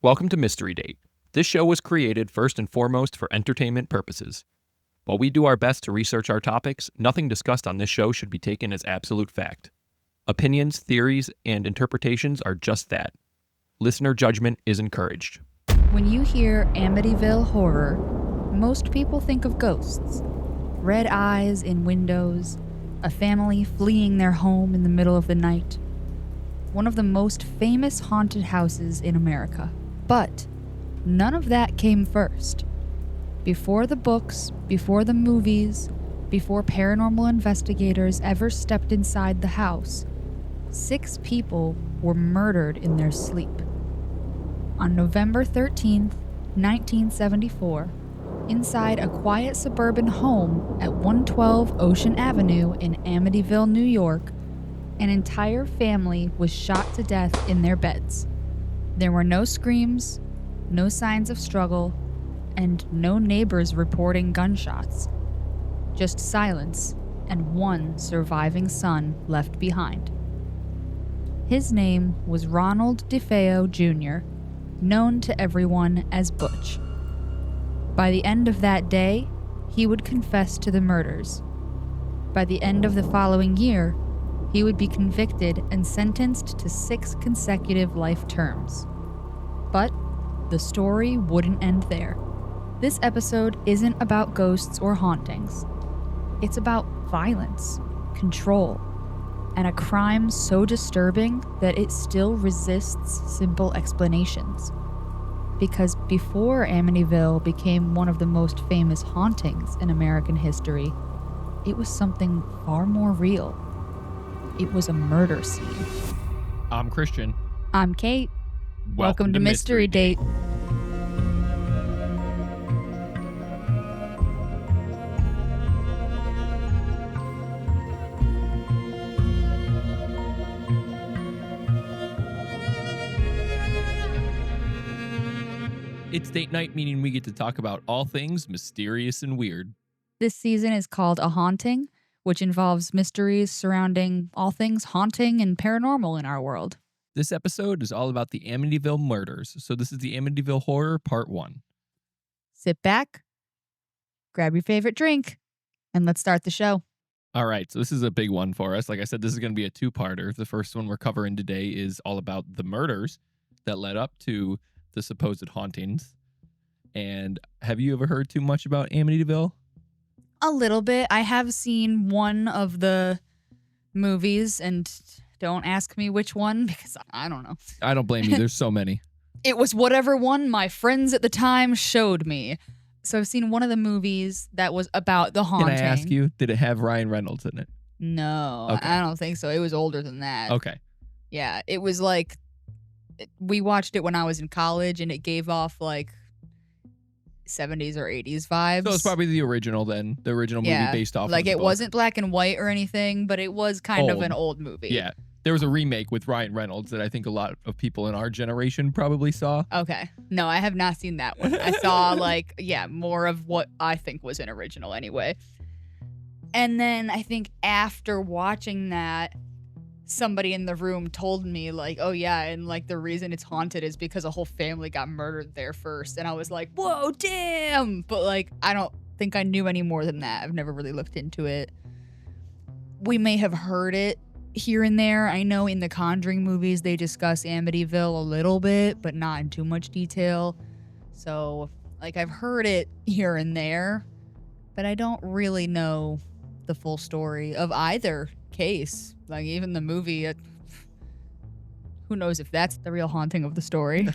Welcome to Mystery Date. This show was created first and foremost for entertainment purposes. While we do our best to research our topics, nothing discussed on this show should be taken as absolute fact. Opinions, theories, and interpretations are just that. Listener judgment is encouraged. When you hear Amityville horror, most people think of ghosts. Red eyes in windows, a family fleeing their home in the middle of the night. One of the most famous haunted houses in America. But none of that came first. Before the books, before the movies, before paranormal investigators ever stepped inside the house, 6 people were murdered in their sleep. On November 13th, 1974, inside a quiet suburban home at 112 Ocean Avenue in Amityville, New York, an entire family was shot to death in their beds. There were no screams, no signs of struggle, and no neighbors reporting gunshots. Just silence and one surviving son left behind. His name was Ronald DeFeo Jr., known to everyone as Butch. By the end of that day, he would confess to the murders. By the end of the following year, he would be convicted and sentenced to 6 consecutive life terms. But the story wouldn't end there. This episode isn't about ghosts or hauntings. It's about violence, control, and a crime so disturbing that it still resists simple explanations. Because before Amityville became one of the most famous hauntings in American history, it was something far more real. It was a murder scene. I'm Christian. I'm Kate. Welcome to Mystery Date. It's date night, meaning we get to talk about all things mysterious and weird. This season is called A Haunting, which involves mysteries surrounding all things haunting and paranormal in our world. This episode is all about the Amityville murders, so this is the Amityville Horror Part 1. Sit back, grab your favorite drink, and let's start the show. All right, so this is a big one for us. Like I said, this is going to be a 2-parter. The first one we're covering today is all about the murders that led up to the supposed hauntings. And have you ever heard too much about Amityville? A little bit. I have seen one of the movies, and don't ask me which one because I don't know. I don't blame you. There's so many. It was whatever one my friends at the time showed me. So I've seen one of the movies that was about the haunting. Can I ask you, did it have Ryan Reynolds in it? No, Okay. I don't think so. It was older than that. Okay. Yeah, it was like, we watched it when I was in college, and it gave off like 70s or 80s vibes. So it's probably the original then, the original movie based off like of the it book. Wasn't black and white or anything, but it was kind of Old. an old movie. Yeah. There was a remake with Ryan Reynolds that I think a lot of people in our generation probably saw. Okay. No, I have not seen that one. I saw more of what I think was an original anyway. And then I think after watching that, somebody in the room told me oh yeah, and the reason it's haunted is because a whole family got murdered there first. And I was like, whoa, damn. But I don't think I knew any more than that. I've never really looked into it. We may have heard it here and there. I know in the Conjuring movies they discuss Amityville a little bit, but not in too much detail. So I've heard it here and there, but I don't really know the full story of either case. Even the movie, who knows if that's the real haunting of the story?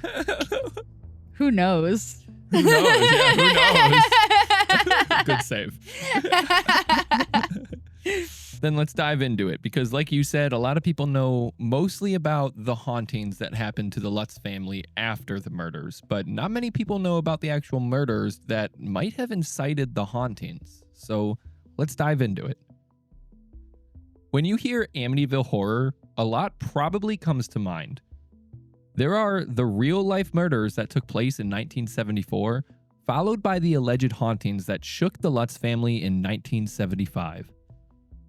Who knows? Who knows? Yeah, who knows? Good save. Then let's dive into it, because like you said, a lot of people know mostly about the hauntings that happened to the Lutz family after the murders, but not many people know about the actual murders that might have incited the hauntings. So let's dive into it. When you hear Amityville horror, a lot probably comes to mind. There are the real-life murders that took place in 1974, followed by the alleged hauntings that shook the Lutz family in 1975.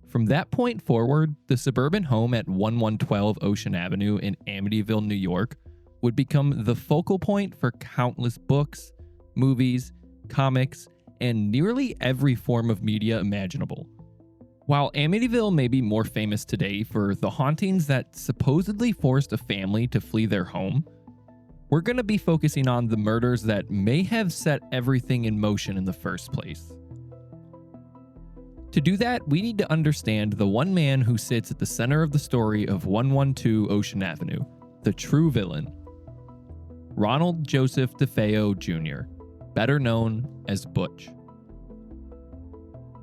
From that point forward, the suburban home at 1112 Ocean Avenue in Amityville, New York, would become the focal point for countless books, movies, comics, and nearly every form of media imaginable. While Amityville may be more famous today for the hauntings that supposedly forced a family to flee their home, we're going to be focusing on the murders that may have set everything in motion in the first place. To do that, we need to understand the one man who sits at the center of the story of 112 Ocean Avenue, the true villain, Ronald Joseph DeFeo Jr., better known as Butch.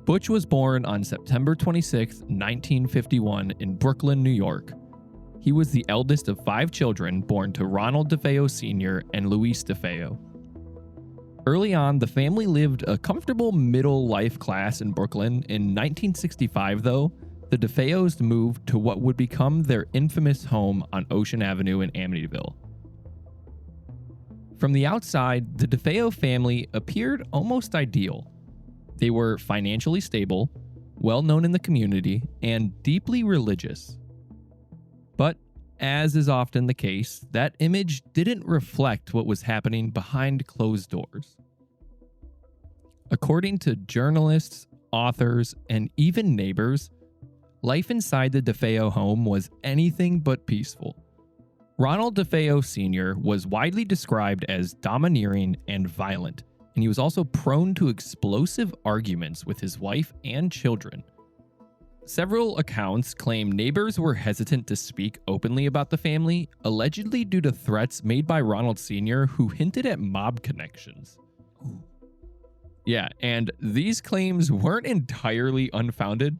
Butch was born on September 26, 1951 in Brooklyn, New York. He was the eldest of 5 children born to Ronald DeFeo Sr. and Louise DeFeo. Early on, the family lived a comfortable middle life class in Brooklyn. In 1965, though, the DeFeos moved to what would become their infamous home on Ocean Avenue in Amityville. From the outside, the DeFeo family appeared almost ideal. They were financially stable, well-known in the community, and deeply religious. But, as is often the case, that image didn't reflect what was happening behind closed doors. According to journalists, authors, and even neighbors, life inside the DeFeo home was anything but peaceful. Ronald DeFeo Sr. was widely described as domineering and violent, and he was also prone to explosive arguments with his wife and children. Several accounts claim neighbors were hesitant to speak openly about the family, allegedly due to threats made by Ronald Sr., who hinted at mob connections. Yeah, and these claims weren't entirely unfounded.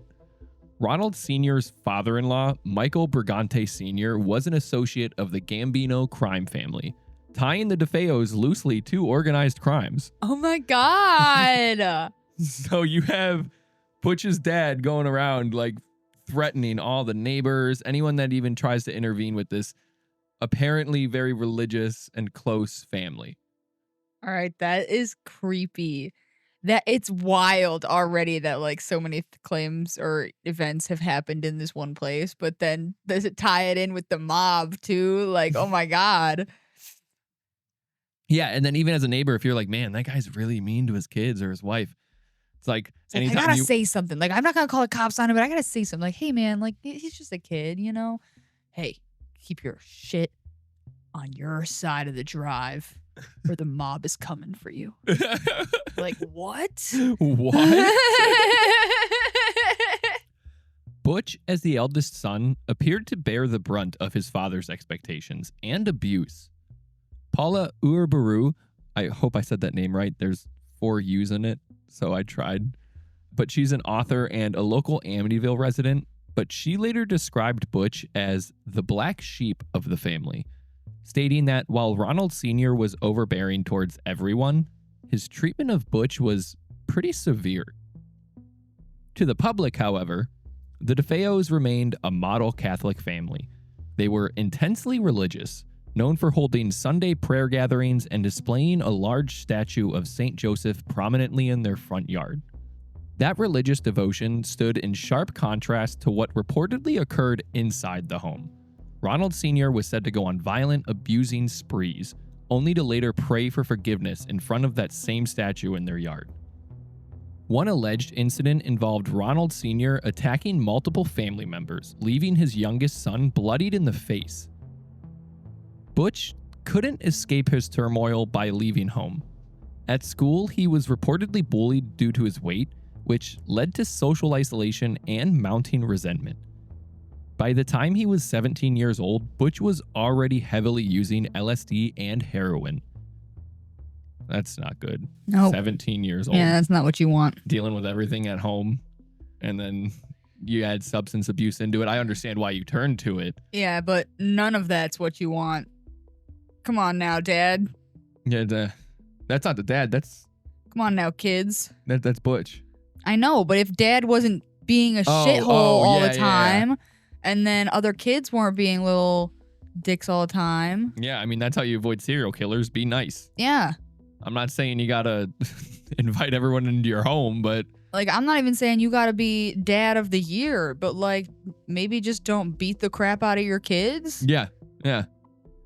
Ronald Sr.'s father-in-law, Michael Brigante Sr., was an associate of the Gambino crime family, tying the DeFeos loosely to organized crimes. Oh my God. So you have Butch's dad going around like threatening all the neighbors, anyone that even tries to intervene with this apparently very religious and close family. All right, that is creepy. That it's wild already that like so many claims or events have happened in this one place, but then does it tie it in with the mob too? Like, oh my God. Yeah, and then even as a neighbor, if you're like, man, that guy's really mean to his kids or his wife, it's like I gotta say something. Like, I'm not gonna call the cops on him, but I gotta say something. Like, hey man, like he's just a kid, you know? Hey, keep your shit on your side of the drive, or the mob is coming for you. Like, what? What? Butch, as the eldest son, appeared to bear the brunt of his father's expectations and abuse. Paula Urbaru, I hope I said that name right. There's 4 U's in it, so I tried. But she's an author and a local Amityville resident, but she later described Butch as the black sheep of the family, stating that while Ronald Sr. was overbearing towards everyone, his treatment of Butch was pretty severe. To the public, however, the DeFeos remained a model Catholic family. They were intensely religious, known for holding Sunday prayer gatherings and displaying a large statue of St. Joseph prominently in their front yard. That religious devotion stood in sharp contrast to what reportedly occurred inside the home. Ronald Sr. was said to go on violent, abusing sprees, only to later pray for forgiveness in front of that same statue in their yard. One alleged incident involved Ronald Sr. attacking multiple family members, leaving his youngest son bloodied in the face. Butch couldn't escape his turmoil by leaving home. At school, he was reportedly bullied due to his weight, which led to social isolation and mounting resentment. By the time he was 17 years old, Butch was already heavily using LSD and heroin. That's not good. No. 17 years old. Yeah, that's not what you want. Dealing with everything at home, and then you add substance abuse into it. I understand why you turned to it. Yeah, but none of that's what you want. Come on now, Dad. Yeah, that's not the dad. Come on now, kids. That's Butch. I know, but if Dad wasn't being a shithole all the time, and then other kids weren't being little dicks all the time. Yeah, I mean, that's how you avoid serial killers. Be nice. Yeah. I'm not saying you gotta invite everyone into your home, but... Like, I'm not even saying you gotta be dad of the year, but, like, maybe just don't beat the crap out of your kids. Yeah, yeah.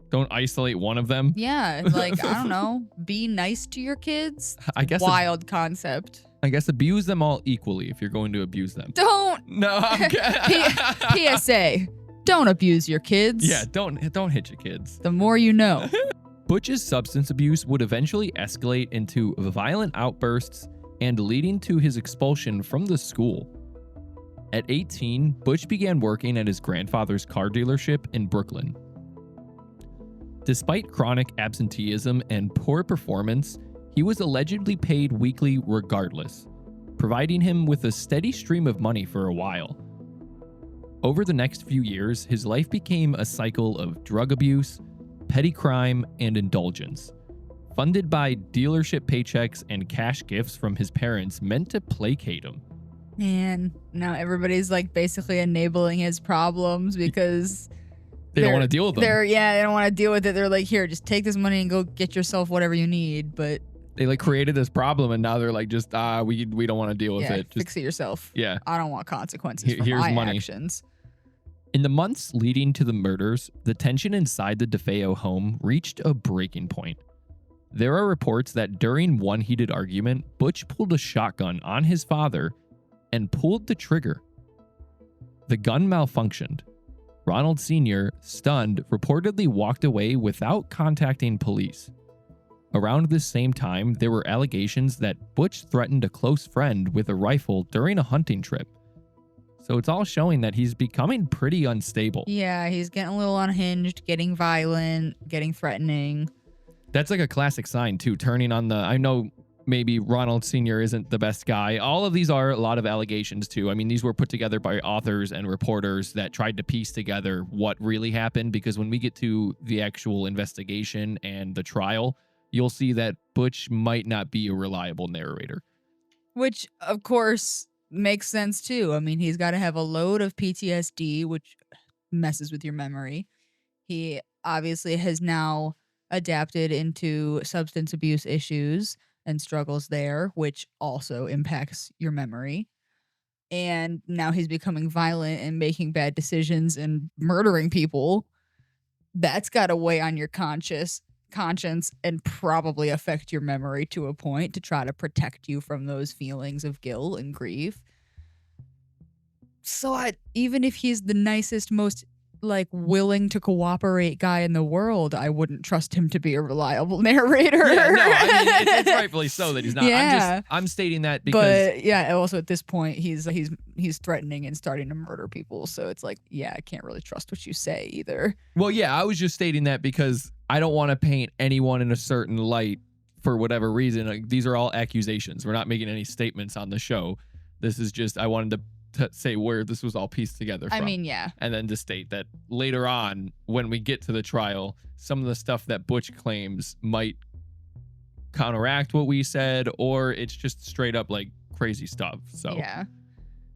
Don't isolate one of them. Yeah, like, I don't know. Be nice to your kids. I guess Wild concept. I guess abuse them all equally if you're going to abuse them. Don't. No, I'm PSA. Don't abuse your kids. Yeah, don't hit your kids. The more you know. Butch's substance abuse would eventually escalate into violent outbursts and leading to his expulsion from the school. At 18, Butch began working at his grandfather's car dealership in Brooklyn. Despite chronic absenteeism and poor performance, he was allegedly paid weekly regardless, providing him with a steady stream of money for a while. Over the next few years, his life became a cycle of drug abuse, petty crime, and indulgence, funded by dealership paychecks and cash gifts from his parents meant to placate him. Man, now everybody's like basically enabling his problems because they don't want to deal with them. They don't want to deal with it. They're like, here, just take this money and go get yourself whatever you need. But they like created this problem and now they're like, just we don't want to deal with it. Just fix it yourself. Yeah, I don't want consequences for here's my money. actions. In the months leading to the murders, the tension inside the DeFeo home reached a breaking point. There are reports that during one heated argument, Butch pulled a shotgun on his father and pulled the trigger. The gun malfunctioned. Ronald Sr., stunned, reportedly walked away without contacting police. Around this same time, there were allegations that Butch threatened a close friend with a rifle during a hunting trip. So it's all showing that he's becoming pretty unstable. Yeah, he's getting a little unhinged, getting violent, getting threatening. That's like a classic sign, too, turning on the... I know maybe Ronald Sr. isn't the best guy. All of these are a lot of allegations, too. I mean, these were put together by authors and reporters that tried to piece together what really happened, because when we get to the actual investigation and the trial, you'll see that Butch might not be a reliable narrator. Which, of course, makes sense, too. I mean, he's got to have a load of PTSD, which messes with your memory. He obviously has now adapted into substance abuse issues and struggles there, which also impacts your memory. And now he's becoming violent and making bad decisions and murdering people. That's got to weigh on your conscience and probably affect your memory to a point to try to protect you from those feelings of guilt and grief. So even if he's the nicest, most like willing to cooperate guy in the world, I wouldn't trust him to be a reliable narrator. Yeah, no, I mean, it's rightfully so that he's not. Yeah. I'm stating that because... But yeah, also at this point, he's threatening and starting to murder people. So it's like, yeah, I can't really trust what you say either. Well, yeah, I was just stating that because I don't want to paint anyone in a certain light for whatever reason. Like, these are all accusations. We're not making any statements on the show. This is just, I wanted to say where this was all pieced together from. I mean, yeah. And then to state that later on, when we get to the trial, some of the stuff that Butch claims might counteract what we said, or it's just straight up like crazy stuff. So yeah.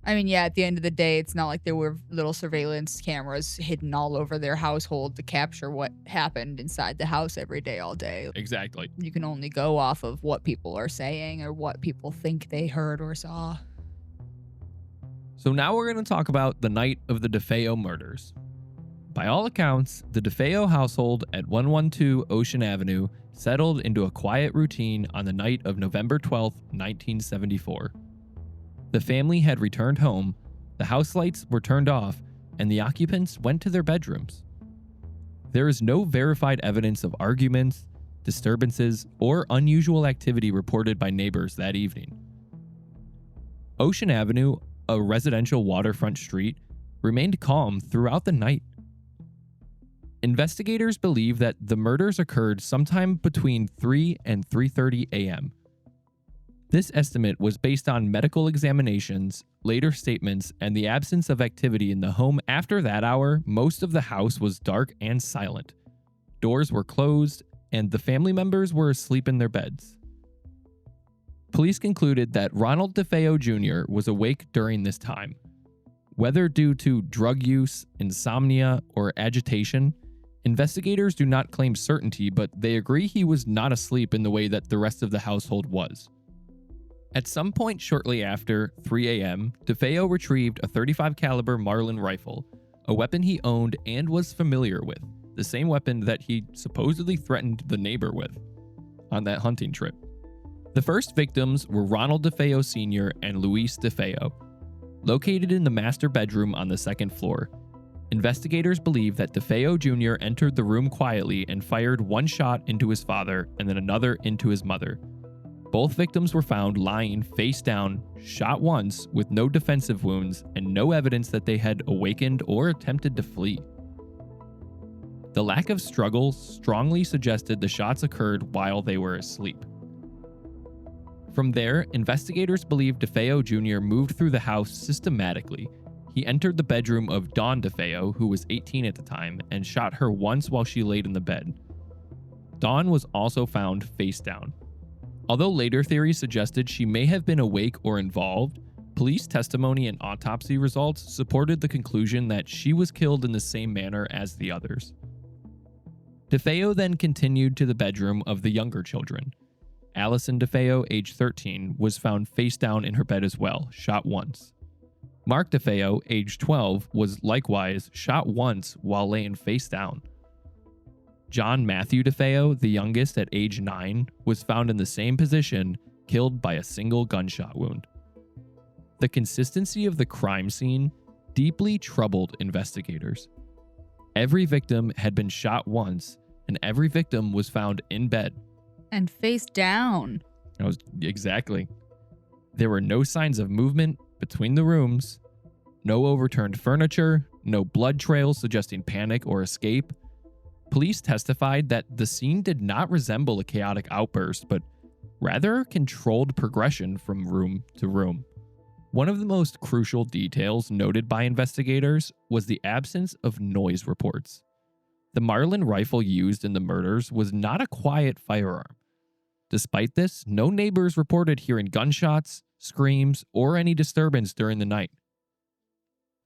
I mean, yeah, at the end of the day, it's not like there were little surveillance cameras hidden all over their household to capture what happened inside the house every day, all day. Exactly. You can only go off of what people are saying or what people think they heard or saw. So now we're going to talk about the night of the DeFeo murders. By all accounts, the DeFeo household at 112 Ocean Avenue settled into a quiet routine on the night of November 12, 1974. The family had returned home, the house lights were turned off, and the occupants went to their bedrooms. There is no verified evidence of arguments, disturbances, or unusual activity reported by neighbors that evening. Ocean Avenue, a residential waterfront street, remained calm throughout the night. Investigators believe that the murders occurred sometime between 3 and 3:30 a.m. This estimate was based on medical examinations, later statements, and the absence of activity in the home after that hour. Most of the house was dark and silent. Doors were closed, and the family members were asleep in their beds. Police concluded that Ronald DeFeo Jr. was awake during this time. Whether due to drug use, insomnia, or agitation, investigators do not claim certainty, but they agree he was not asleep in the way that the rest of the household was. At some point shortly after 3 a.m., DeFeo retrieved a .35 caliber Marlin rifle, a weapon he owned and was familiar with. the same weapon that he supposedly threatened the neighbor with on that hunting trip. The first victims were Ronald DeFeo Sr. and Luis DeFeo, located in the master bedroom on the second floor. Investigators believe that DeFeo Jr. entered the room quietly and fired one shot into his father and then another into his mother. Both victims were found lying face down, shot once with no defensive wounds and no evidence that they had awakened or attempted to flee. The lack of struggle strongly suggested the shots occurred while they were asleep. From there, investigators believe DeFeo Jr. moved through the house systematically. He entered the bedroom of Dawn DeFeo, who was 18 at the time, and shot her once while she laid in the bed. Dawn was also found face down. Although later theories suggested she may have been awake or involved, police testimony and autopsy results supported the conclusion that she was killed in the same manner as the others. DeFeo then continued to the bedroom of the younger children. Allison DeFeo, age 13, was found face down in her bed as well, shot once. Mark DeFeo, age 12, was likewise shot once while laying face down. John Matthew DeFeo, the youngest at age 9, was found in the same position, killed by a single gunshot wound. The consistency of the crime scene deeply troubled investigators. Every victim had been shot once, and every victim was found in bed. And face down. Exactly. There were no signs of movement between the rooms, no overturned furniture, no blood trails suggesting panic or escape. Police testified that the scene did not resemble a chaotic outburst, but rather a controlled progression from room to room. One of the most crucial details noted by investigators was the absence of noise reports. The Marlin rifle used in the murders was not a quiet firearm. Despite this, no neighbors reported hearing gunshots, screams, or any disturbance during the night.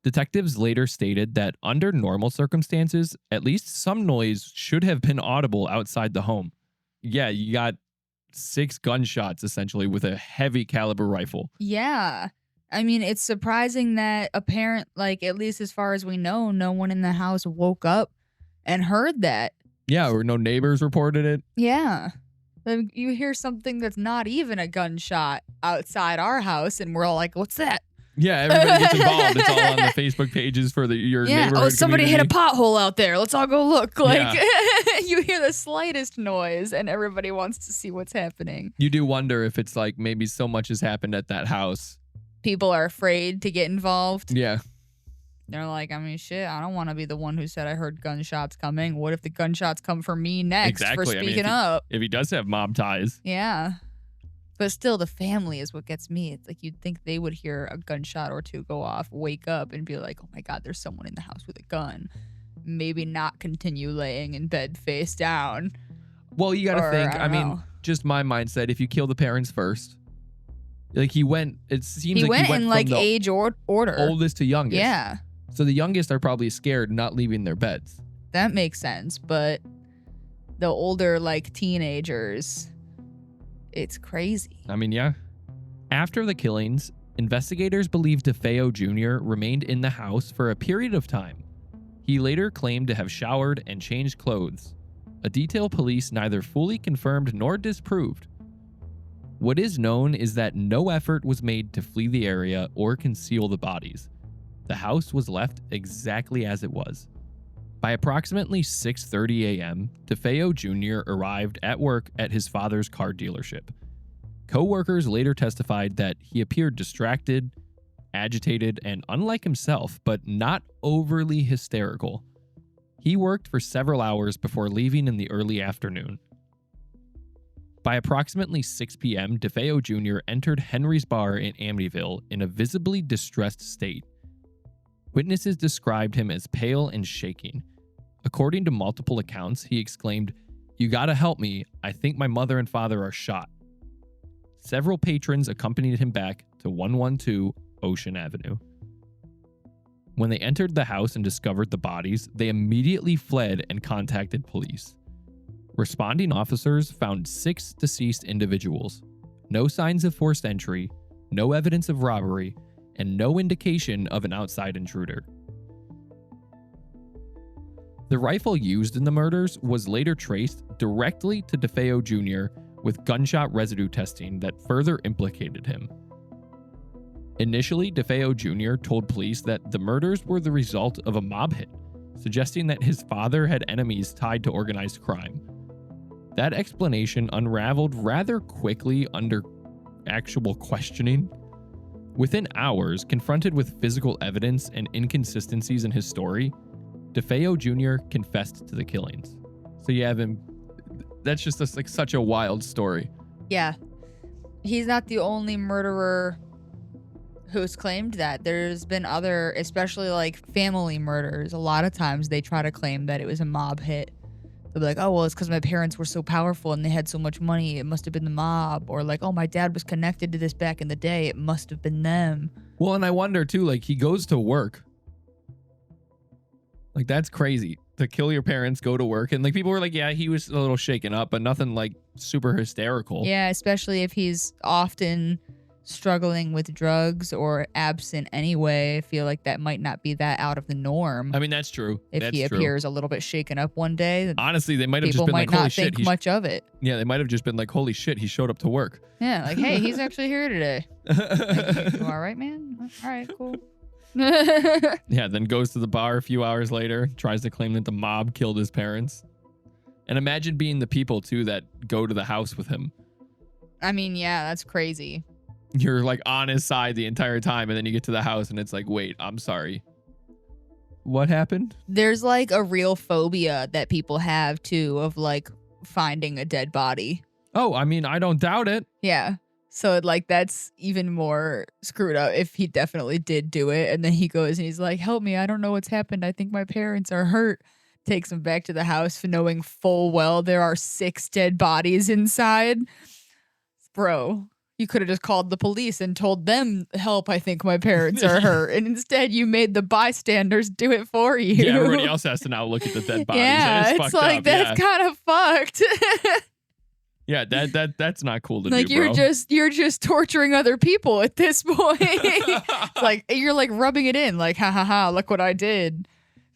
Detectives later stated that under normal circumstances, at least some noise should have been audible outside the home. Yeah, you got 6 gunshots essentially with a heavy caliber rifle. Yeah. I mean, it's surprising that at least as far as we know, no one in the house woke up and heard that. Yeah, or no neighbors reported it. Yeah. You hear something that's not even a gunshot outside our house, and we're all like, what's that? Yeah, everybody gets involved. It's all on the Facebook pages for your neighborhood. Oh, somebody community. hit a pothole out there. Let's all go look. You hear the slightest noise, and everybody wants to see what's happening. You do wonder if it's like maybe so much has happened at that house. People are afraid to get involved. Yeah. They're like, I mean, shit, I don't want to be the one who said I heard gunshots coming. What if the gunshots come for me next for speaking up? If he does have mob ties. Yeah. But still, the family is what gets me. It's like you'd think they would hear a gunshot or two go off, wake up, and be like, oh my God, there's someone in the house with a gun. Maybe not continue laying in bed face down. Well, you got to think, I mean, just my mindset, if you kill the parents first. Like he went in like age order. Oldest to youngest. Yeah. So the youngest are probably scared, not leaving their beds. That makes sense. But the older, like teenagers, it's crazy. I mean, yeah. After the killings, investigators believe DeFeo Jr. remained in the house for a period of time. He later claimed to have showered and changed clothes, a detail police neither fully confirmed nor disproved. What is known is that no effort was made to flee the area or conceal the bodies. The house was left exactly as it was. By approximately 6:30 a.m., DeFeo Jr. arrived at work at his father's car dealership. Co-workers later testified that he appeared distracted, agitated, and unlike himself, but not overly hysterical. He worked for several hours before leaving in the early afternoon. By approximately 6 p.m., DeFeo Jr. entered Henry's bar in Amityville in a visibly distressed state. Witnesses described him as pale and shaking. According to multiple accounts, he exclaimed, "You gotta help me, I think my mother and father are shot." Several patrons accompanied him back to 112 Ocean Avenue. When they entered the house and discovered the bodies, they immediately fled and contacted police. Responding officers found 6 deceased individuals, no signs of forced entry, no evidence of robbery, and no indication of an outside intruder. The rifle used in the murders was later traced directly to DeFeo Jr. with gunshot residue testing that further implicated him. Initially, DeFeo Jr. told police that the murders were the result of a mob hit, suggesting that his father had enemies tied to organized crime. That explanation unraveled rather quickly under actual questioning. Within hours, confronted with physical evidence and inconsistencies in his story, DeFeo Jr. confessed to the killings. So you have him. That's just such a wild story. Yeah. He's not the only murderer who's claimed that. There's been other, especially like family murders. A lot of times they try to claim that it was a mob hit. They'll be like, oh, well, it's because my parents were so powerful and they had so much money. It must have been the mob. Or like, oh, my dad was connected to this back in the day. It must have been them. Well, and I wonder too, like, he goes to work. Like, that's crazy to kill your parents, go to work. And like, people were like, yeah, he was a little shaken up, but nothing like super hysterical. Yeah, especially if he's often struggling with drugs or absent anyway. I feel like that might not be that out of the norm. I mean, that's true. If that's he true. appears a little bit shaken up one day, honestly, they might have just been like, people might holy not shit. think much of it. Yeah, they might have just been like, holy shit, he showed up to work. Yeah, like, hey, he's actually here today. Like, you all right, man? All right, cool. Yeah, then goes to the bar a few hours later, tries to claim that the mob killed his parents. And imagine being the people, too, that go to the house with him. I mean, yeah, that's crazy. You're like on his side the entire time, and then you get to the house and it's like, wait, I'm sorry. What happened? There's like a real phobia that people have, too, of like finding a dead body. Oh, I mean, I don't doubt it. Yeah. So like that's even more screwed up if he definitely did do it. And then he goes and he's like, help me. I don't know what's happened. I think my parents are hurt. Takes him back to the house for knowing full well there are 6 dead bodies inside. Bro, you could have just called the police and told them, help, I think my parents are hurt. And instead you made the bystanders do it for you. Yeah, everybody else has to now look at the dead bodies. Yeah, it's like, that's kind of fucked. Yeah, that's not cool to like do, bro. you're just torturing other people at this point. Like you're like rubbing it in, like ha ha ha, look what I did.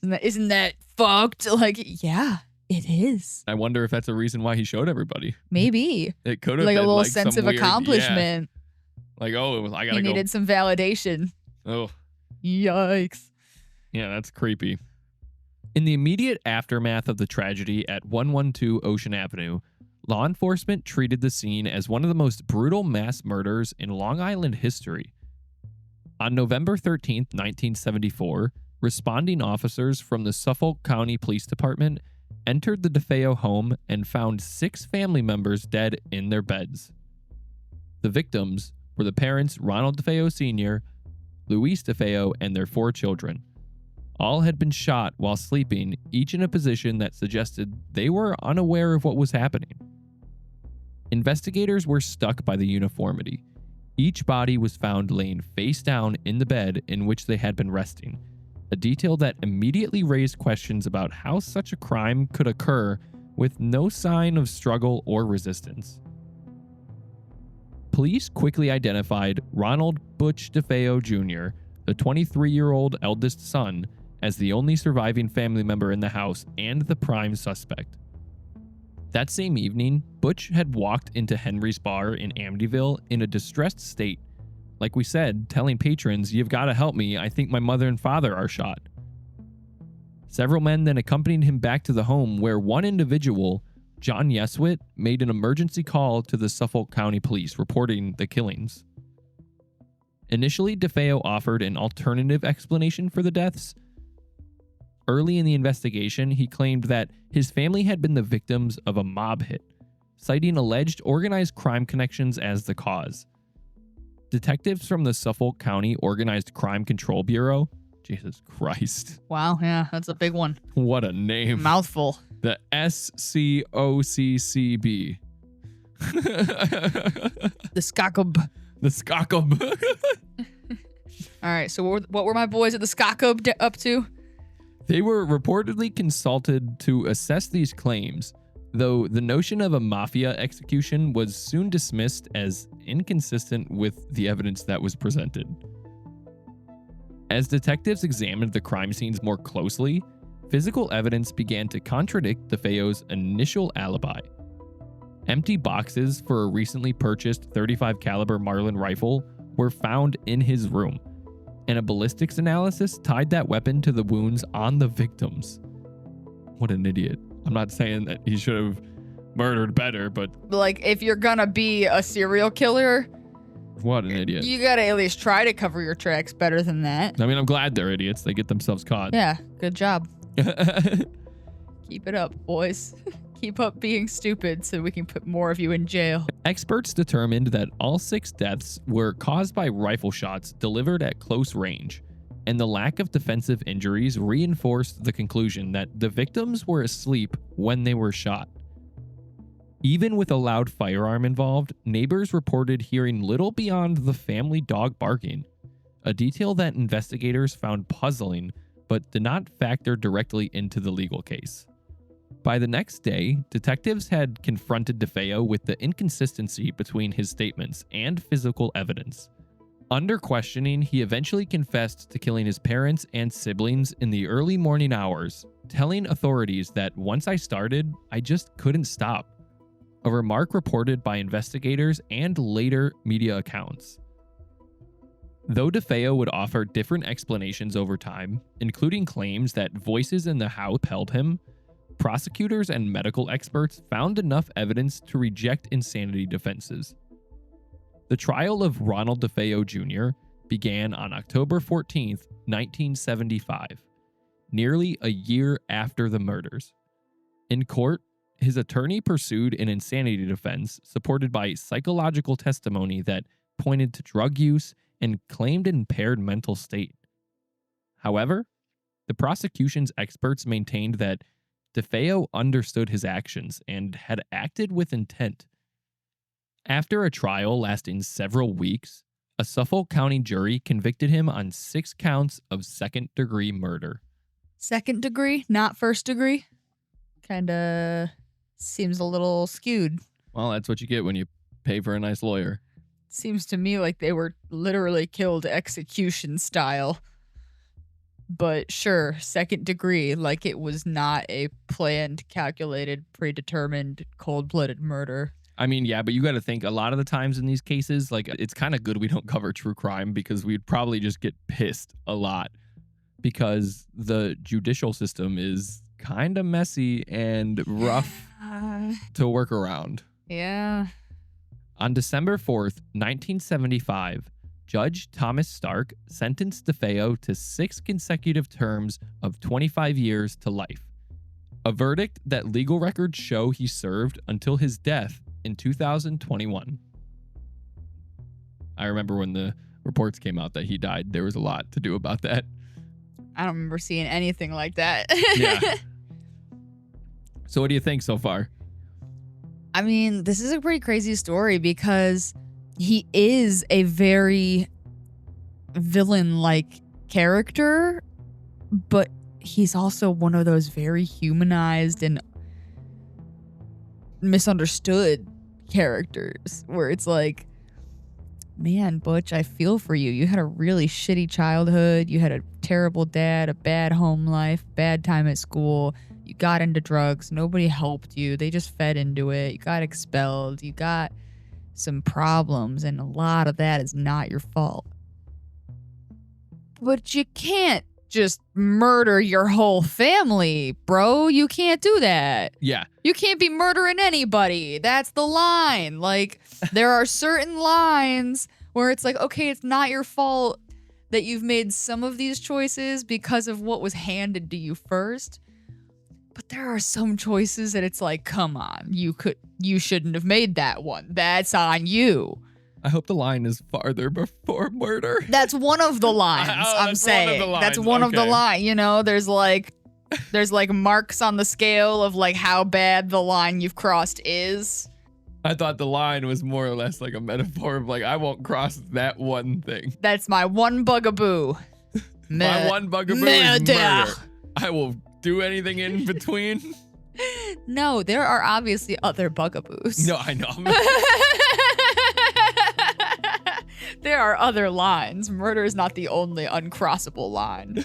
Isn't that fucked? Like, yeah, it is. I wonder if that's a reason why he showed everybody. Maybe It could have like been a little like sense some of accomplishment. Yeah. Like, oh, I gotta He go. needed some validation. Oh, Yikes. yeah, that's creepy. In the immediate aftermath of the tragedy at 112 Ocean Avenue, law enforcement treated the scene as one of the most brutal mass murders in Long Island history. On November 13th, 1974, responding officers from the Suffolk County Police Department entered the DeFeo home and found 6 family members dead in their beds. The victims were the parents Ronald DeFeo Sr., Luis DeFeo, and their 4 children. All had been shot while sleeping, each in a position that suggested they were unaware of what was happening. Investigators were struck by the uniformity. Each body was found laying face down in the bed in which they had been resting, a detail that immediately raised questions about how such a crime could occur with no sign of struggle or resistance. Police quickly identified Ronald Butch DeFeo Jr., the 23-year-old eldest son, as the only surviving family member in the house and the prime suspect. That same evening, Butch had walked into Henry's bar in Amityville in a distressed state. Like we said, telling patrons, "You've got to help me, I think my mother and father are shot." Several men then accompanied him back to the home where one individual, John Yeswit, made an emergency call to the Suffolk County Police reporting the killings. Initially, DeFeo offered an alternative explanation for the deaths. Early in the investigation, he claimed that his family had been the victims of a mob hit, citing alleged organized crime connections as the cause. Detectives from the Suffolk County Organized Crime Control Bureau, Jesus Christ. Wow, yeah, that's a big one. What a name. Mouthful. The SCOCCB. The Skakub. The Skakub. All right, so what were my boys at the Skakub up to? They were reportedly consulted to assess these claims, though the notion of a mafia execution was soon dismissed as inconsistent with the evidence that was presented. As detectives examined the crime scenes more closely, physical evidence began to contradict DeFeo's initial alibi. Empty boxes for a recently purchased .35 caliber Marlin rifle were found in his room, and a ballistics analysis tied that weapon to the wounds on the victims. What an idiot. I'm not saying that he should have murdered better, but Like, if you're gonna be a serial killer, what an idiot. you gotta at least try to cover your tracks better than that. I mean, I'm glad they're idiots. They get themselves caught. Yeah, good job. Keep it up, boys. Keep up being stupid so we can put more of you in jail. Experts determined that all 6 deaths were caused by rifle shots delivered at close range, and the lack of defensive injuries reinforced the conclusion that the victims were asleep when they were shot. Even with a loud firearm involved, neighbors reported hearing little beyond the family dog barking, a detail that investigators found puzzling but did not factor directly into the legal case. By the next day, detectives had confronted DeFeo with the inconsistency between his statements and physical evidence. Under questioning, he eventually confessed to killing his parents and siblings in the early morning hours, telling authorities that once I started, I just couldn't stop. A remark reported by investigators and later media accounts. Though DeFeo would offer different explanations over time, including claims that voices in the house held him, prosecutors and medical experts found enough evidence to reject insanity defenses. The trial of Ronald DeFeo Jr. began on October 14, 1975, nearly a year after the murders. In court, his attorney pursued an insanity defense supported by psychological testimony that pointed to drug use and claimed impaired mental state. However, the prosecution's experts maintained that DeFeo understood his actions and had acted with intent. After a trial lasting several weeks, a Suffolk County jury convicted him on 6 counts of second-degree murder. Second degree, not first degree? Kinda seems a little skewed. Well, that's what you get when you pay for a nice lawyer. Seems to me like they were literally killed execution style. But sure, second degree, like it was not a planned, calculated, predetermined, cold-blooded murder. I mean, yeah, but you got to think a lot of the times in these cases, like it's kind of good we don't cover true crime because we'd probably just get pissed a lot because the judicial system is kind of messy and rough to work around. Yeah. On December 4th, 1975, Judge Thomas Stark sentenced DeFeo to 6 consecutive terms of 25 years to life, a verdict that legal records show he served until his death in 2021. I remember when the reports came out that he died, there was a lot to do about that. I don't remember seeing anything like that. Yeah. So what do you think so far? I mean, this is a pretty crazy story because he is a very villain-like character, but he's also one of those very humanized and misunderstood characters where it's like, man, Butch, I feel for you. You had a really shitty childhood. You had a terrible dad, a bad home life, bad time at school. You got into drugs. Nobody helped you. They just fed into it. You got expelled. You got some problems, and a lot of that is not your fault. But you can't just murder your whole family, bro. You can't do that. Yeah. You can't be murdering anybody. That's the line. Like, there are certain lines where it's like, okay, it's not your fault that you've made some of these choices because of what was handed to you first. But there are some choices that it's like, come on, you shouldn't have made that one. That's on you. I hope the line is farther before murder. That's one of the lines. I'm saying that's one of the line. You know, there's like marks on the scale of like how bad the line you've crossed is. I thought the line was more or less like a metaphor of like, I won't cross that one thing. That's my one bugaboo. My one bugaboo is murder. I will do anything in between. No, there are obviously other bugaboos. No, I know. There are other lines. Murder is not the only uncrossable line.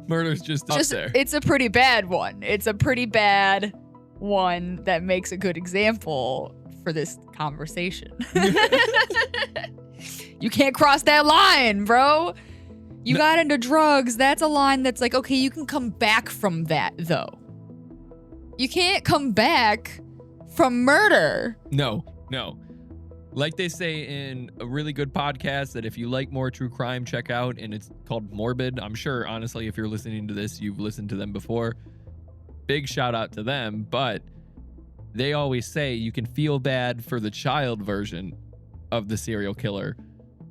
Murder's just up there. It's a pretty bad one. It's a pretty bad one that makes a good example for this conversation. You can't cross that line, bro. You got into drugs. That's a line that's like, okay, you can come back from that, though. You can't come back from murder. No. Like they say in a really good podcast that if you like more true crime, check out, and it's called Morbid. I'm sure, honestly, if you're listening to this, you've listened to them before. Big shout out to them, but they always say you can feel bad for the child version of the serial killer,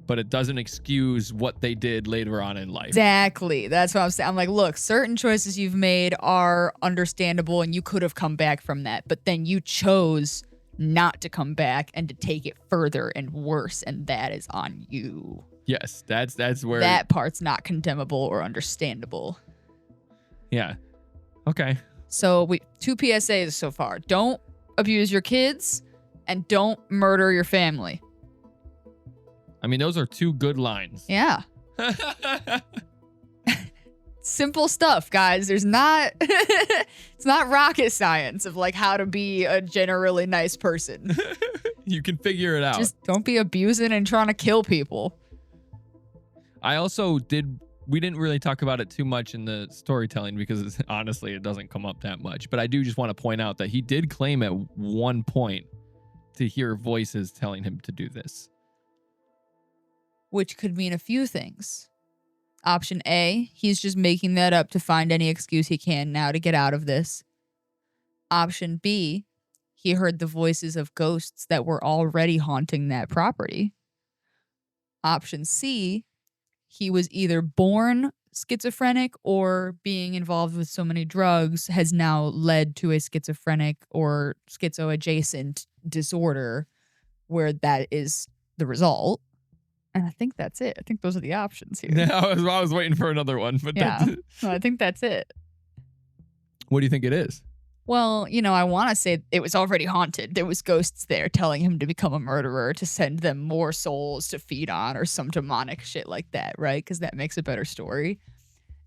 but it doesn't excuse what they did later on in life. Exactly. That's what I'm saying. I'm like, look, certain choices you've made are understandable and you could have come back from that, but then you chose not to come back and to take it further and worse, and that is on you. Yes, that's where that part's not condemnable or understandable. Yeah. Okay. So 2 PSAs so far. Don't abuse your kids and don't murder your family. I mean, those are 2 good lines. Yeah. Simple stuff, guys. There's not it's not rocket science of like how to be a generally nice person. You can figure it out. Just don't be abusing and trying to kill people. I also we didn't really talk about it too much in the storytelling because honestly, it doesn't come up that much. But I do just want to point out that he did claim at one point to hear voices telling him to do this. Which could mean a few things. Option A, he's just making that up to find any excuse he can now to get out of this. Option B, he heard the voices of ghosts that were already haunting that property. Option C, he was either born schizophrenic or being involved with so many drugs has now led to a schizophrenic or schizo-adjacent disorder where that is the result. And I think that's it. I think those are the options here. No, I was waiting for another one. But yeah, no, I think that's it. What do you think it is? Well, I want to say it was already haunted. There was ghosts there telling him to become a murderer, to send them more souls to feed on or some demonic shit like that, right? Because that makes a better story.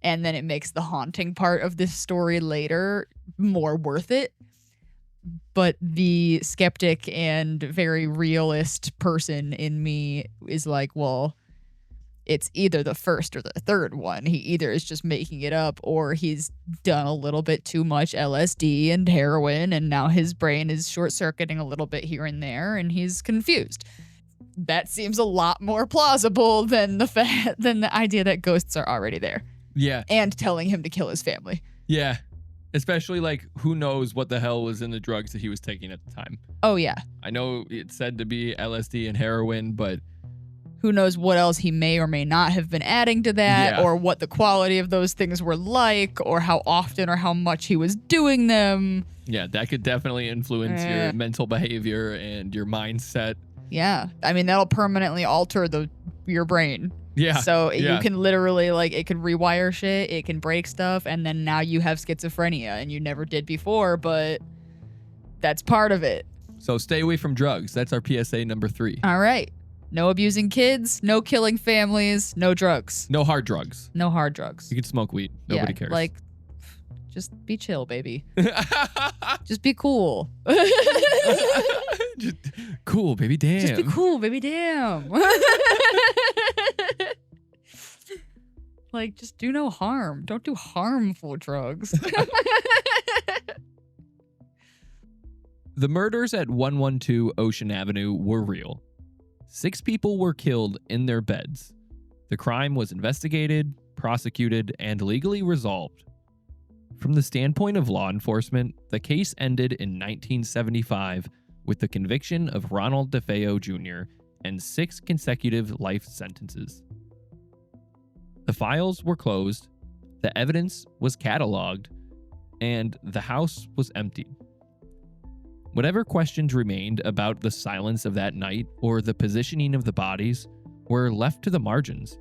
And then it makes the haunting part of this story later more worth it. But the skeptic and very realist person in me is like, well, it's either the first or the third one. He either is just making it up or he's done a little bit too much LSD and heroin and now his brain is short-circuiting a little bit here and there and he's confused. That seems a lot more plausible than the idea that ghosts are already there. Yeah. And telling him to kill his family. Yeah. Especially, like, who knows what the hell was in the drugs that he was taking at the time. Oh, yeah. I know it said to be LSD and heroin, but who knows what else he may or may not have been adding to that, or what the quality of those things were like, or how often or how much he was doing them. Yeah, that could definitely influence your mental behavior and your mindset. Yeah. I mean, that'll permanently alter your brain. Yeah. So you can literally, like, it can rewire shit, it can break stuff, and then now you have schizophrenia, and you never did before, but that's part of it. So stay away from drugs. That's our PSA number 3. All right. No abusing kids, no killing families, no drugs. No hard drugs. No hard drugs. You can smoke weed. Nobody cares. Like, just be chill, baby. Just be cool. Just cool, baby, damn. Just be cool, baby, damn. Like, just do no harm. Don't do harmful drugs. The murders at 112 Ocean Avenue were real. 6 people were killed in their beds. The crime was investigated, prosecuted, and legally resolved. From the standpoint of law enforcement, the case ended in 1975 with the conviction of Ronald DeFeo Jr. and 6 consecutive life sentences. The files were closed, the evidence was cataloged, and the house was emptied. Whatever questions remained about the silence of that night or the positioning of the bodies were left to the margins,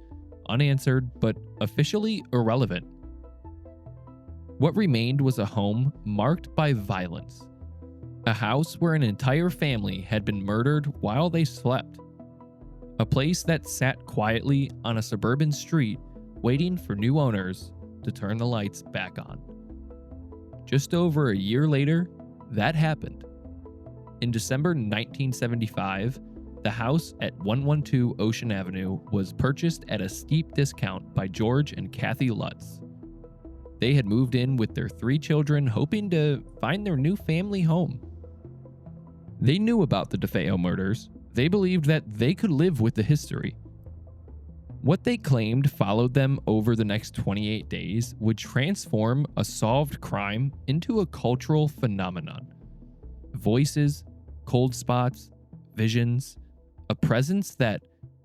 unanswered but officially irrelevant. What remained was a home marked by violence, a house where an entire family had been murdered while they slept, a place that sat quietly on a suburban street waiting for new owners to turn the lights back on. Just over a year later, that happened. In December 1975, the house at 112 Ocean Avenue was purchased at a steep discount by George and Kathy Lutz. They had moved in with their 3 children, hoping to find their new family home. They knew about the DeFeo murders. They believed that they could live with the history. What they claimed followed them over the next 28 days would transform a solved crime into a cultural phenomenon. Voices, cold spots, visions, a presence that,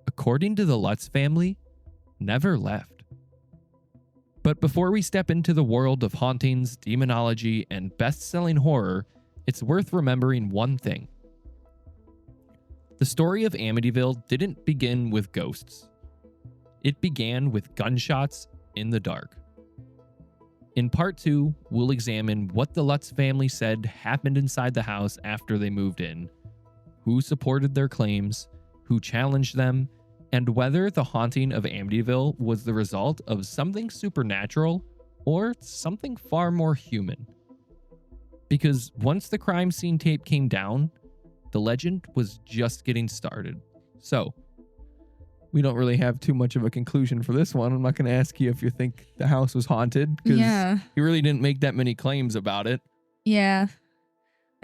according to the Lutz family, never left. But before we step into the world of hauntings, demonology, and best-selling horror, it's worth remembering one thing. The story of Amityville didn't begin with ghosts. It began with gunshots in the dark. In part 2, we'll examine what the Lutz family said happened inside the house after they moved in, who supported their claims, who challenged them, and whether the haunting of Amityville was the result of something supernatural or something far more human. Because once the crime scene tape came down, the legend was just getting started. So, we don't really have too much of a conclusion for this one. I'm not going to ask you if you think the house was haunted, because he really didn't make that many claims about it. Yeah.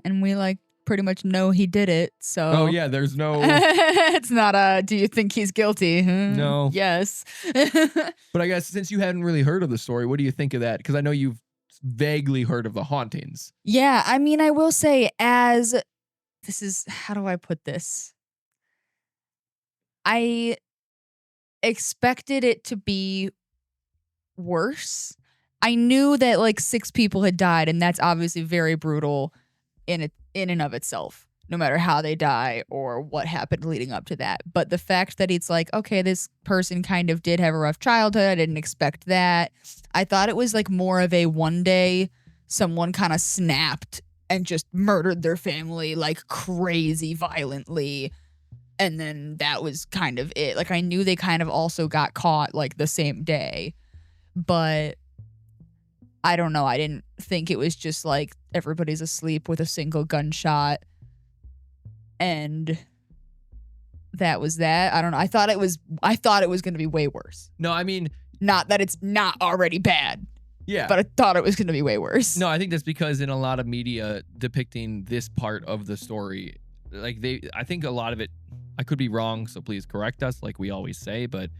And we pretty much know he did it, so. Oh yeah, there's no. It's not do you think he's guilty? No. Yes. But I guess since you hadn't really heard of the story, what do you think of that? Because I know you've vaguely heard of the hauntings. Yeah, I mean, I will say how do I put this? I expected it to be worse. I knew that 6 people had died, and that's obviously very brutal in and of itself, no matter how they die or what happened leading up to that. But the fact that it's okay, this person kind of did have a rough childhood. I didn't expect that. I thought it was more of a one day someone kind of snapped and just murdered their family crazy violently. And then that was kind of it. I knew they kind of also got caught the same day. But I don't know. I didn't think it was just everybody's asleep with a single gunshot and that was that. I don't know. I thought it was going to be way worse. No, I mean, not that it's not already bad. Yeah. But I thought it was going to be way worse. No, I think that's because in a lot of media depicting this part of the story, I think a lot of it, I could be wrong, so please correct us like we always say, but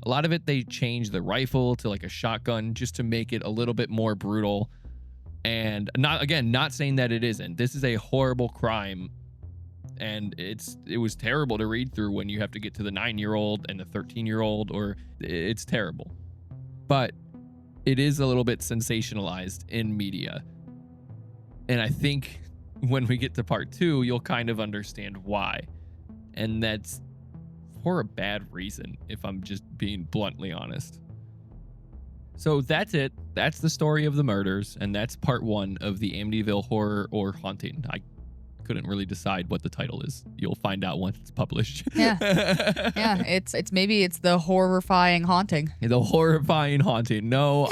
a lot of it, they change the rifle to a shotgun just to make it a little bit more brutal. And not saying that it isn't. This is a horrible crime. And it was terrible to read through when you have to get to the 9-year-old and the 13-year-old, or it's terrible. But it is a little bit sensationalized in media. And I think when we get to part 2, you'll kind of understand why. And that's for a bad reason, if I'm just being bluntly honest. So that's it. That's the story of the murders, and that's part 1 of the Amityville horror or haunting. I couldn't really decide what the title is. You'll find out once it's published. Yeah. Yeah, it's maybe it's the horrifying haunting. The horrifying haunting. No,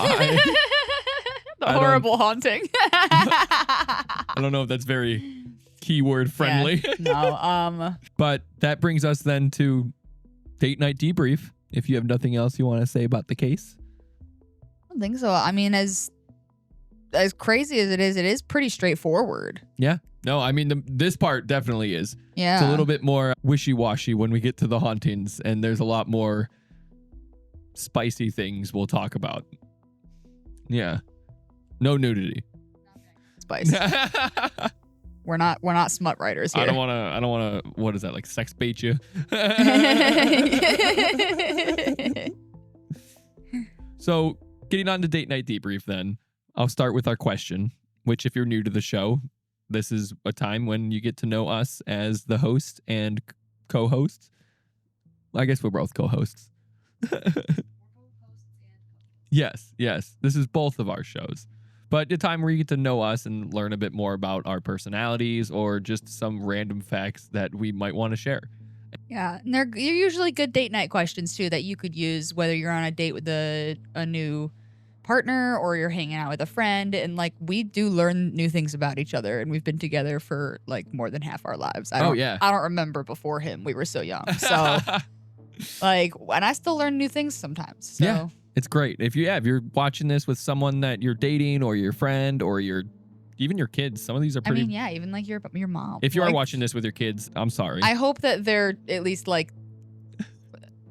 horrible haunting. I don't know if that's very keyword friendly. Yeah, no. But that brings us then to date night debrief. If you have nothing else you want to say about the case. I don't think so. I mean, as crazy as it is pretty straightforward. Yeah. No, I mean, this part definitely is. Yeah. It's a little bit more wishy-washy when we get to the hauntings, and there's a lot more spicy things we'll talk about. Yeah. No nudity. Spice. We're not smut writers here. I don't wanna what is that, sex bait you? So getting on to date night debrief then, I'll start with our question, which if you're new to the show, this is a time when you get to know us as the host and co-host. I guess we're both co-hosts. Yes. This is both of our shows. But a time where you get to know us and learn a bit more about our personalities or just some random facts that we might want to share. Yeah, and they're usually good date night questions too that you could use whether you're on a date with a new partner or you're hanging out with a friend, and like we do learn new things about each other, and we've been together for like more than half our lives. I don't remember before him. We were so young. So like, and I still learn new things sometimes. So. Yeah, it's great. If you're watching this with someone that you're dating or your friend or even your kids, some of these are pretty. I mean, yeah, even like your mom. If you are watching this with your kids, I'm sorry. I hope that they're at least like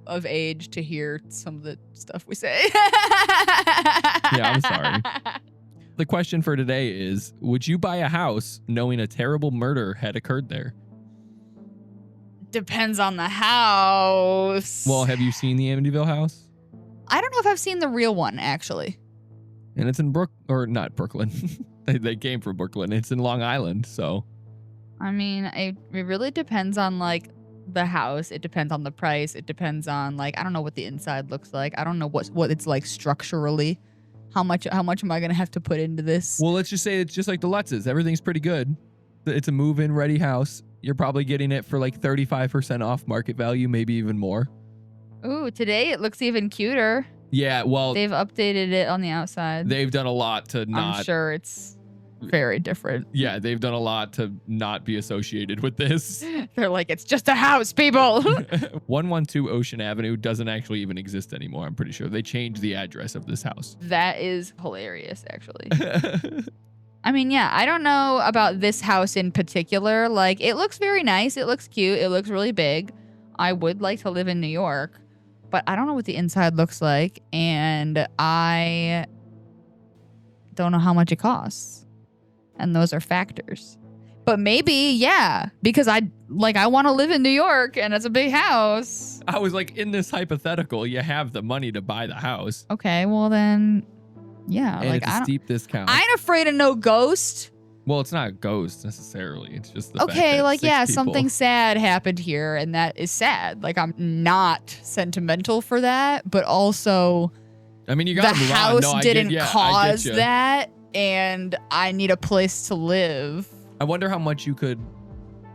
of age to hear some of the stuff we say. Yeah, I'm sorry. The question for today is, would you buy a house knowing a terrible murder had occurred there? Depends on the house. Well, have you seen the Amityville house? I don't know if I've seen the real one, actually. And it's in not Brooklyn. They came from Brooklyn. It's in Long Island, so. I mean, it really depends on like the house. It depends on the price. It depends on like, I don't know what the inside looks like. I don't know what it's like structurally. How much am I gonna have to put into this? Well, let's just say it's just like the Lutzes. Everything's pretty good. It's a move-in ready house. You're probably getting it for like 35% off market value, maybe even more. Ooh, today it looks even cuter. Yeah, well, they've updated it on the outside. They've done a lot to not. I'm sure it's very different. Yeah, they've done a lot to not be associated with this. They're like, it's just a house, people. 112 Ocean Avenue doesn't actually even exist anymore, I'm pretty sure. They changed the address of this house. That is hilarious, actually. I mean, yeah, I don't know about this house in particular. Like, it looks very nice. It looks cute. It looks really big. I would like to live in New York, but I don't know what the inside looks like, and I don't know how much it costs. And those are factors. But maybe, yeah, because I want to live in New York, and it's a big house. I was like, in this hypothetical, you have the money to buy the house. Okay, well then, yeah. And like, it's a steep discount. I ain't afraid of no ghost. Well, it's not a ghost necessarily. It's just the fact okay, that like, yeah, people. something sad happened here, and that is sad. Like, I'm not sentimental for that, but also, I mean, you got the house didn't cause that, and I need a place to live. I wonder how much you could.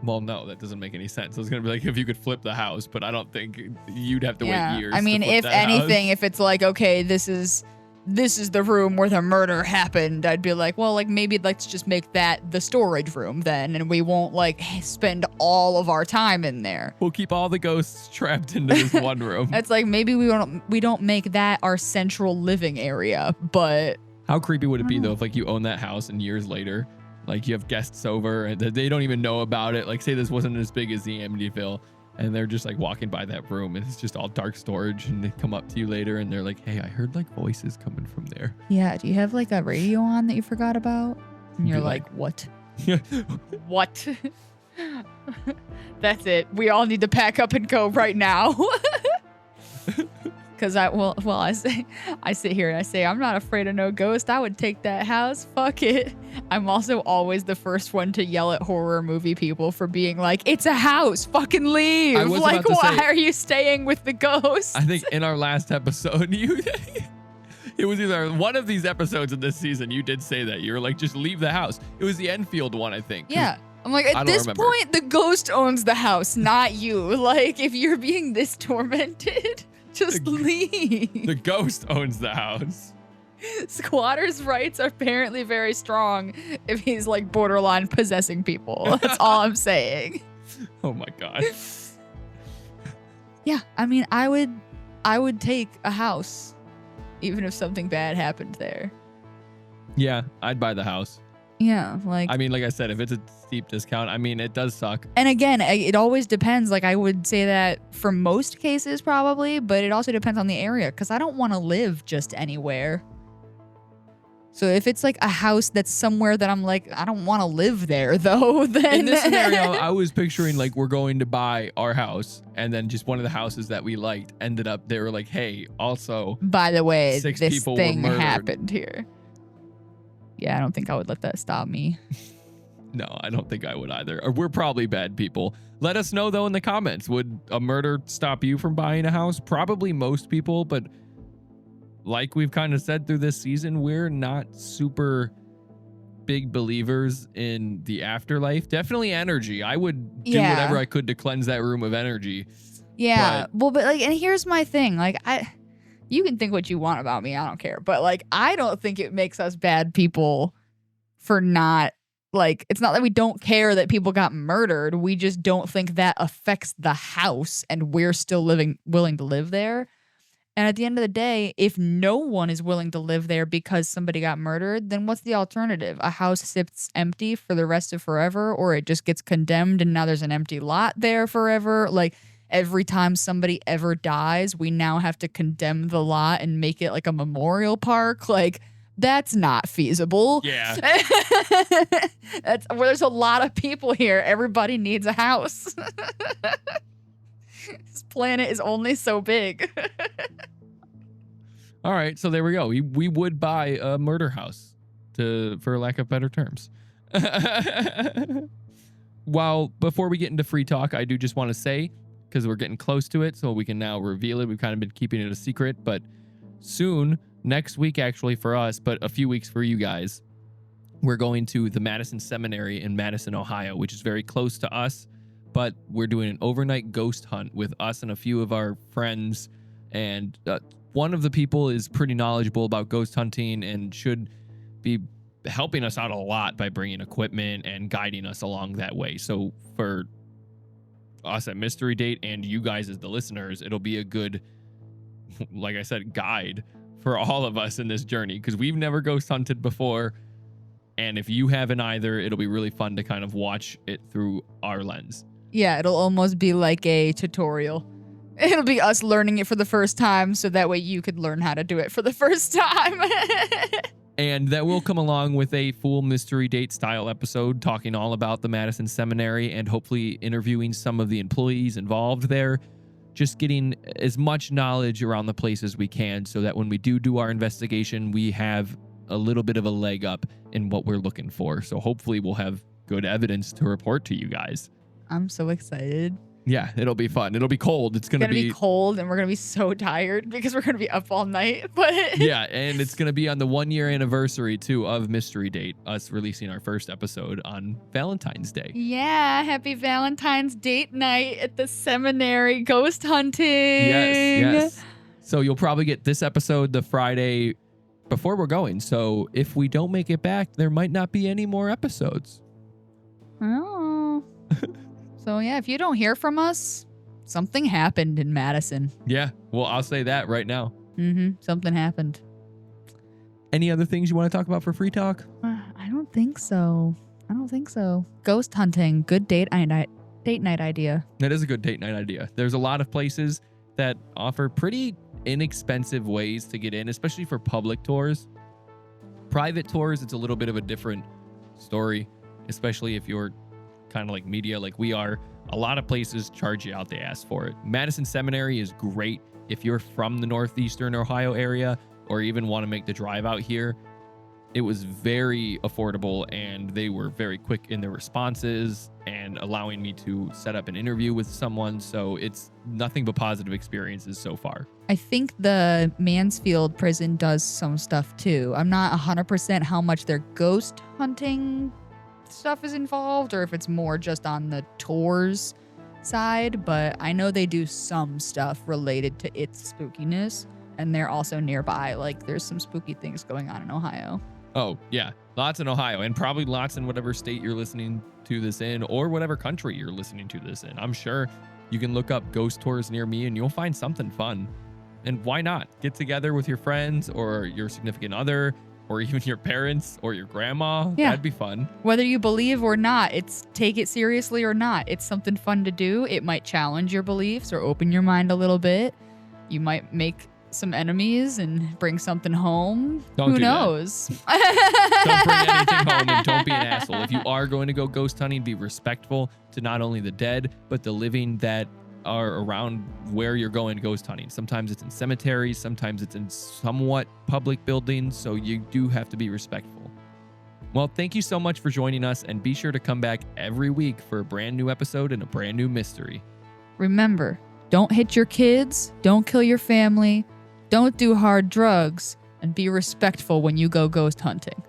Well, no, that doesn't make any sense. I was gonna be like, if you could flip the house, but I don't think you'd have to wait years. I mean, to flip if that anything, house. if it's like, okay, this is the room where the murder happened, I'd be like, well, like maybe let's just make that the storage room then, and we won't like spend all of our time in there. We'll keep all the ghosts trapped into this one room. It's like maybe we don't make that our central living area, but how creepy would it be though if like you own that house and years later, like you have guests over and they don't even know about it. Like say this wasn't as big as the Amityville, and they're just like walking by that room and it's just all dark storage, and they come up to you later and they're like, hey, I heard like voices coming from there. Yeah, do you have like a radio on that you forgot about? And you're like, what? What? That's it. We all need to pack up and go right now. Because I sit here and I say, I'm not afraid of no ghost. I would take that house. Fuck it. I'm also always the first one to yell at horror movie people for being like, it's a house. Fucking leave. Like, why are you staying with the ghost? I think in our last episode, it was either one of these episodes in this season, you did say that. You were like, just leave the house. It was the Enfield one, I think. Yeah. I'm like, at this point, the ghost owns the house, not you. Like, if you're being this tormented, just leave. The ghost owns the house. Squatter's rights are apparently very strong if he's like borderline possessing people. That's all I'm saying. Oh my God. Yeah, I mean, I would take a house even if something bad happened there. Yeah, I'd buy the house. Yeah, like, I mean, like I said, if it's a steep discount, I mean, it does suck. And again, it always depends. Like, I would say that for most cases probably, but it also depends on the area, because I don't want to live just anywhere. So if it's like a house that's somewhere that I'm like, I don't want to live there though, then. In this scenario, I was picturing like we're going to buy our house, and then just one of the houses that we liked ended up, they were like, hey, also, by the way, 6 this people thing were murdered. happened here. Yeah, I don't think I would let that stop me. No, I don't think I would either. Or we're probably bad people. Let us know though in the comments. Would a murder stop you from buying a house? Probably most people, but like we've kind of said through this season, we're not super big believers in the afterlife. Definitely energy. I would do whatever I could to cleanse that room of energy. Yeah. But like, and here's my thing. Like, You can think what you want about me. I don't care. But like, I don't think it makes us bad people for not, like, it's not that we don't care that people got murdered. We just don't think that affects the house and we're still willing to live there. And at the end of the day, if no one is willing to live there because somebody got murdered, then what's the alternative? A house sits empty for the rest of forever, or it just gets condemned and now there's an empty lot there forever? Like, every time somebody ever dies, we now have to condemn the lot and make it like a memorial park. Like, that's not feasible. Yeah. There's a lot of people here. Everybody needs a house. This planet is only so big. All right, so there we go. We would buy a murder house, for lack of better terms. While before we get into free talk, I do just want to say, because we're getting close to it, so we can now reveal it. We've kind of been keeping it a secret, but soon, next week actually for us, but a few weeks for you guys, we're going to the Madison Seminary in Madison, Ohio, which is very close to us. But we're doing an overnight ghost hunt with us and a few of our friends. And one of the people is pretty knowledgeable about ghost hunting and should be helping us out a lot by bringing equipment and guiding us along that way. So for us at Mystery Date and you guys as the listeners, it'll be a good, like I said, guide for all of us in this journey, because we've never ghost hunted before. And if you haven't either, it'll be really fun to kind of watch it through our lens. Yeah, it'll almost be like a tutorial. It'll be us learning it for the first time, so that way you could learn how to do it for the first time. And that will come along with a full Mystery Date style episode talking all about the Madison Seminary and hopefully interviewing some of the employees involved there. Just getting as much knowledge around the place as we can so that when we do our investigation, we have a little bit of a leg up in what we're looking for. So hopefully we'll have good evidence to report to you guys. I'm so excited. Yeah, it'll be fun. It'll be cold. It's going to be cold, and we're going to be so tired because we're going to be up all night. But yeah, and it's going to be on the 1-year anniversary, too, of Mystery Date, us releasing our first episode on Valentine's Day. Yeah, happy Valentine's date night at the seminary ghost hunting. Yes. So you'll probably get this episode the Friday before we're going. So if we don't make it back, there might not be any more episodes. Oh. So yeah, if you don't hear from us, something happened in Madison. Yeah, well, I'll say that right now. Something happened. Any other things you want to talk about for free talk? I don't think so. Ghost hunting, good date night idea. That is a good date night idea. There's a lot of places that offer pretty inexpensive ways to get in, especially for public tours. Private tours, it's a little bit of a different story, especially if you're kind of like media like we are. A lot of places charge you out the ass for it. Madison Seminary is great if you're from the northeastern Ohio area or even want to make the drive out here. It was very affordable and they were very quick in their responses and allowing me to set up an interview with someone. So it's nothing but positive experiences so far. I think the Mansfield prison does some stuff too. I'm not 100% how much their ghost hunting stuff is involved or if it's more just on the tours side, but I know they do some stuff related to its spookiness, and they're also nearby. Like, there's some spooky things going on in Ohio. Oh, yeah. Lots in Ohio, and probably lots in whatever state you're listening to this in or whatever country you're listening to this in. I'm sure you can look up ghost tours near me and you'll find something fun. And why not? Get together with your friends or your significant other or even your parents or your grandma. Yeah. That'd be fun. Whether you believe or not, take it seriously or not. It's something fun to do. It might challenge your beliefs or open your mind a little bit. You might make some enemies and bring something home. Who knows? Don't bring anything home and don't be an asshole. If you are going to go ghost hunting, be respectful to not only the dead, but the living that are around where you're going ghost hunting. Sometimes it's in cemeteries, sometimes it's in somewhat public buildings, so you do have to be respectful. Well, thank you so much for joining us, and be sure to come back every week for a brand new episode and a brand new mystery. Remember, don't hit your kids, don't kill your family, don't do hard drugs, and be respectful when you go ghost hunting.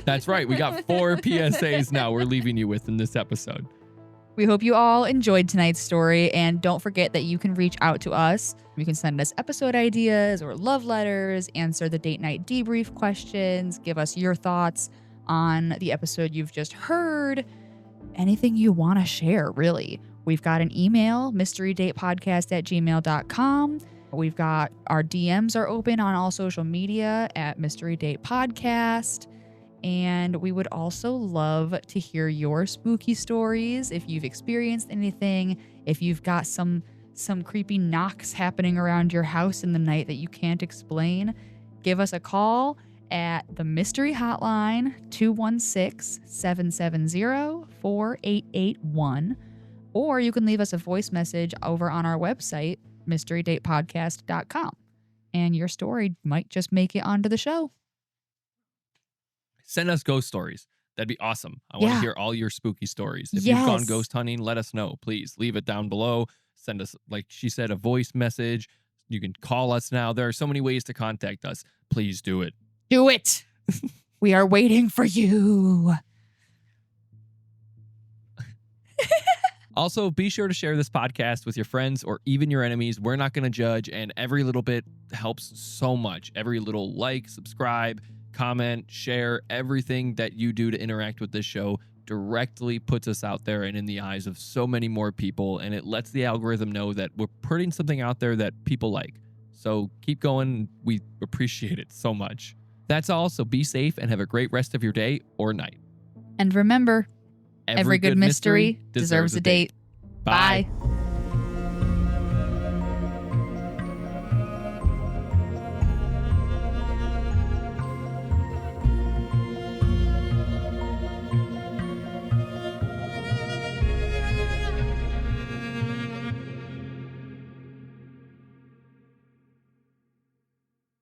That's right. We got 4 PSAs now we're leaving you with in this episode. We hope you all enjoyed tonight's story, and don't forget that you can reach out to us. You can send us episode ideas or love letters, answer the date night debrief questions, give us your thoughts on the episode you've just heard, anything you want to share, really. We've got an email, mysterydatepodcast@gmail.com. We've got our DMs are open on all social media at Mystery Date Podcast. And we would also love to hear your spooky stories. If you've experienced anything, if you've got some creepy knocks happening around your house in the night that you can't explain, give us a call at the Mystery Hotline, 216-770-4881. Or you can leave us a voice message over on our website, mysterydatepodcast.com. And your story might just make it onto the show. Send us ghost stories. That'd be awesome. I want to hear all your spooky stories. If you've gone ghost hunting, let us know. Please leave it down below. Send us, like she said, a voice message. You can call us now. There are so many ways to contact us. Please do it. Do it. We are waiting for you. Also, be sure to share this podcast with your friends or even your enemies. We're not going to judge, and every little bit helps so much. Every little like, subscribe, comment, share, everything that you do to interact with this show directly puts us out there and in the eyes of so many more people, and it lets the algorithm know that we're putting something out there that people like. So keep going. We appreciate it so much. That's all. So be safe and have a great rest of your day or night. And remember, every good mystery deserves a date. Bye. Bye.